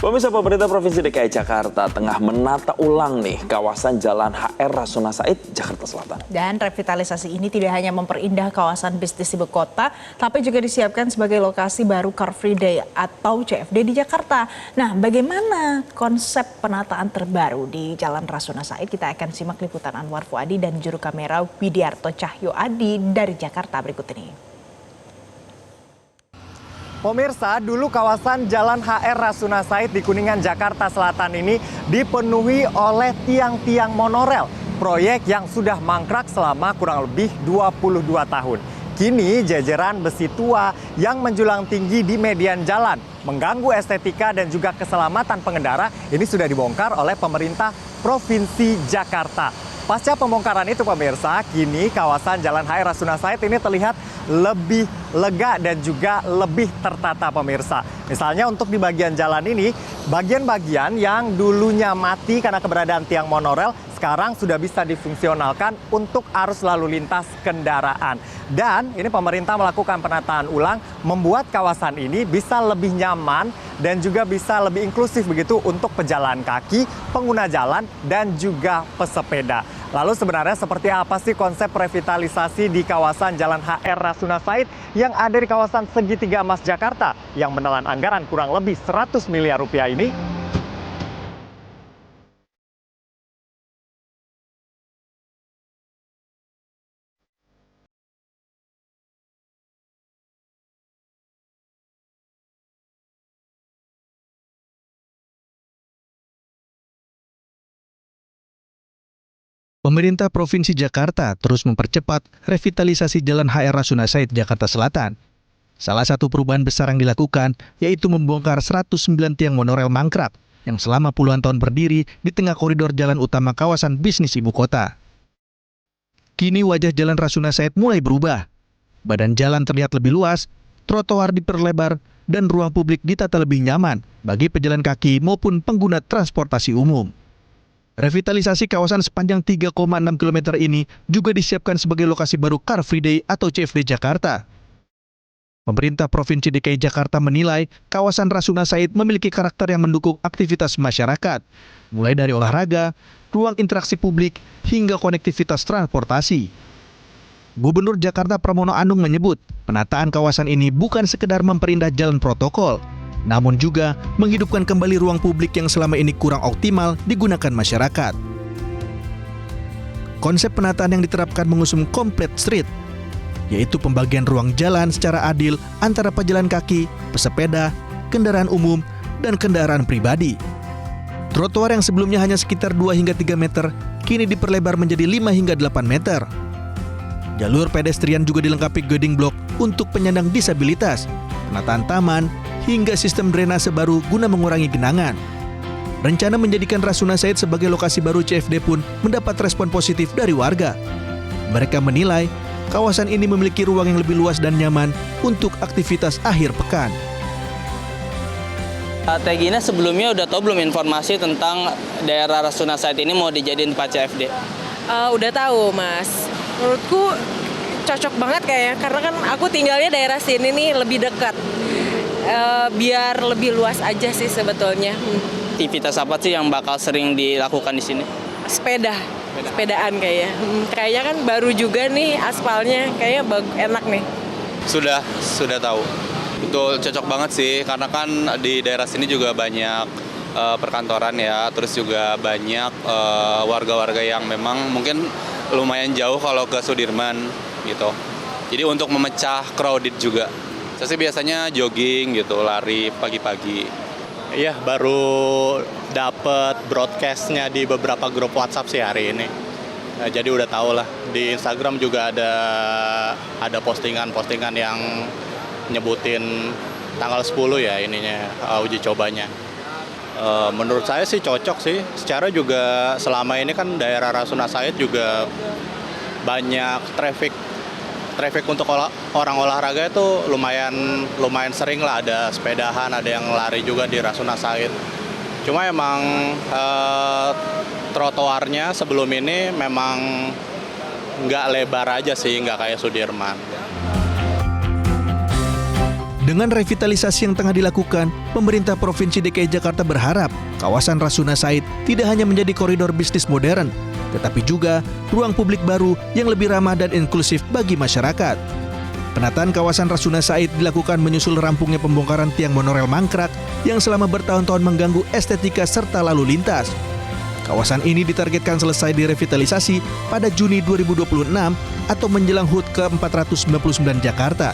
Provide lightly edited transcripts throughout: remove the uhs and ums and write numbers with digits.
Pemirsa, pemerintah Provinsi DKI Jakarta tengah menata ulang nih kawasan Jalan HR Rasuna Said, Jakarta Selatan. Dan revitalisasi ini tidak hanya memperindah kawasan bisnis ibu kota, tapi juga disiapkan sebagai lokasi baru Car Free Day atau CFD di Jakarta. Nah, bagaimana konsep penataan terbaru di Jalan Rasuna Said? Kita akan simak liputan Anwar Fuadi dan juru kamera Widiarto Cahyo Adi dari Jakarta berikut ini. Pemirsa, dulu kawasan Jalan HR Rasuna Said di Kuningan, Jakarta Selatan ini dipenuhi oleh tiang-tiang monorel. Proyek yang sudah mangkrak selama kurang lebih 22 tahun. Kini jajaran besi tua yang menjulang tinggi di median jalan, mengganggu estetika dan juga keselamatan pengendara, ini sudah dibongkar oleh pemerintah Provinsi Jakarta. Pasca pembongkaran itu pemirsa, kini kawasan Jalan HR Rasuna Said ini terlihat lebih lega dan juga lebih tertata pemirsa. Misalnya untuk di bagian jalan ini, bagian-bagian yang dulunya mati karena keberadaan tiang monorel, sekarang sudah bisa difungsionalkan untuk arus lalu lintas kendaraan. Dan ini pemerintah melakukan penataan ulang, membuat kawasan ini bisa lebih nyaman dan juga bisa lebih inklusif begitu untuk pejalan kaki, pengguna jalan, dan juga pesepeda. Lalu sebenarnya seperti apa sih konsep revitalisasi di kawasan Jalan HR Rasuna Said yang ada di kawasan Segitiga Emas Jakarta yang menelan anggaran kurang lebih 100 miliar rupiah ini? Pemerintah Provinsi Jakarta terus mempercepat revitalisasi Jalan HR Rasuna Said, Jakarta Selatan. Salah satu perubahan besar yang dilakukan yaitu membongkar 109 tiang monorel mangkrak yang selama puluhan tahun berdiri di tengah koridor jalan utama kawasan bisnis ibu kota. Kini wajah Jalan Rasuna Said mulai berubah. Badan jalan terlihat lebih luas, trotoar diperlebar, dan ruang publik ditata lebih nyaman bagi pejalan kaki maupun pengguna transportasi umum. Revitalisasi kawasan sepanjang 3,6 km ini juga disiapkan sebagai lokasi baru Car Free Day atau CFD Jakarta. Pemerintah Provinsi DKI Jakarta menilai kawasan Rasuna Said memiliki karakter yang mendukung aktivitas masyarakat, mulai dari olahraga, ruang interaksi publik, hingga konektivitas transportasi. Gubernur Jakarta Pramono Anung menyebut, penataan kawasan ini bukan sekedar memperindah jalan protokol, namun juga menghidupkan kembali ruang publik yang selama ini kurang optimal digunakan masyarakat. Konsep penataan yang diterapkan mengusung complete street, yaitu pembagian ruang jalan secara adil antara pejalan kaki, pesepeda, kendaraan umum, dan kendaraan pribadi. Trotoar yang sebelumnya hanya sekitar 2 hingga 3 meter, kini diperlebar menjadi 5 hingga 8 meter. Jalur pedestrian juga dilengkapi guiding block untuk penyandang disabilitas, penataan taman, hingga sistem drainase baru guna mengurangi genangan. Rencana menjadikan Rasuna Said sebagai lokasi baru CFD pun mendapat respon positif dari warga. Mereka menilai kawasan ini memiliki ruang yang lebih luas dan nyaman untuk aktivitas akhir pekan. Teh Gina sebelumnya udah tahu belum informasi tentang daerah Rasuna Said ini mau dijadiin tempat CFD? Udah tahu, Mas. Menurutku cocok banget kayaknya, karena kan aku tinggalnya daerah sini nih, lebih dekat. Biar lebih luas aja sih sebetulnya. Aktivitas apa sih yang bakal sering dilakukan di sini? Sepedaan kayaknya. Kayaknya kan baru juga nih aspalnya, kayaknya enak nih. Sudah tahu. Betul, cocok banget sih, karena kan di daerah sini juga banyak perkantoran ya, terus juga banyak warga-warga yang memang mungkin lumayan jauh kalau ke Sudirman gitu. Jadi untuk memecah crowded juga. Saya sih biasanya jogging gitu, lari pagi-pagi. Iya, baru dapet broadcastnya di beberapa grup WhatsApp sih hari ini. Nah, jadi udah tahu lah, di Instagram juga ada postingan-postingan yang nyebutin tanggal 10 ya ininya uji cobanya. Menurut saya sih cocok sih. Secara juga selama ini kan daerah Rasuna Said juga banyak traffic untuk orang olahraga itu lumayan sering lah, ada sepedahan, ada yang lari juga di Rasuna Said. Cuma emang trotoarnya sebelum ini memang nggak lebar aja sih, nggak kayak Sudirman. Dengan revitalisasi yang tengah dilakukan, pemerintah Provinsi DKI Jakarta berharap kawasan Rasuna Said tidak hanya menjadi koridor bisnis modern, tetapi juga ruang publik baru yang lebih ramah dan inklusif bagi masyarakat. Penataan kawasan Rasuna Said dilakukan menyusul rampungnya pembongkaran tiang monorel mangkrak yang selama bertahun-tahun mengganggu estetika serta lalu lintas. Kawasan ini ditargetkan selesai direvitalisasi pada Juni 2026 atau menjelang HUT ke-499 Jakarta.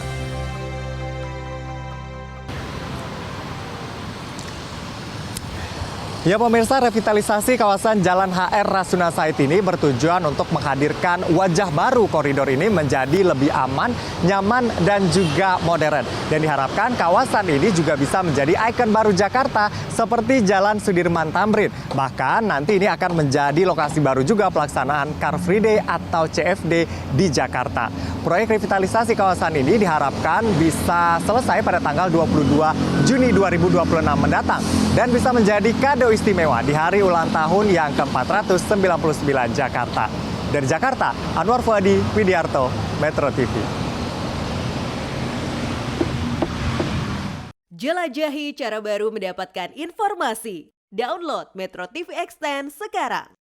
Ya pemirsa, revitalisasi kawasan Jalan HR Rasuna Said ini bertujuan untuk menghadirkan wajah baru koridor ini menjadi lebih aman, nyaman, dan juga modern. Dan diharapkan kawasan ini juga bisa menjadi ikon baru Jakarta seperti Jalan Sudirman Tamrin. Bahkan nanti ini akan menjadi lokasi baru juga pelaksanaan Car Free Day atau CFD di Jakarta. Proyek revitalisasi kawasan ini diharapkan bisa selesai pada tanggal 22 Juni 2026 mendatang dan bisa menjadi kado istimewa di hari ulang tahun yang ke-499 Jakarta. Dari Jakarta, Anwar Fuadi Widiarto, Metro TV. Jelajahi cara baru mendapatkan informasi. Download Metro TV Extend sekarang.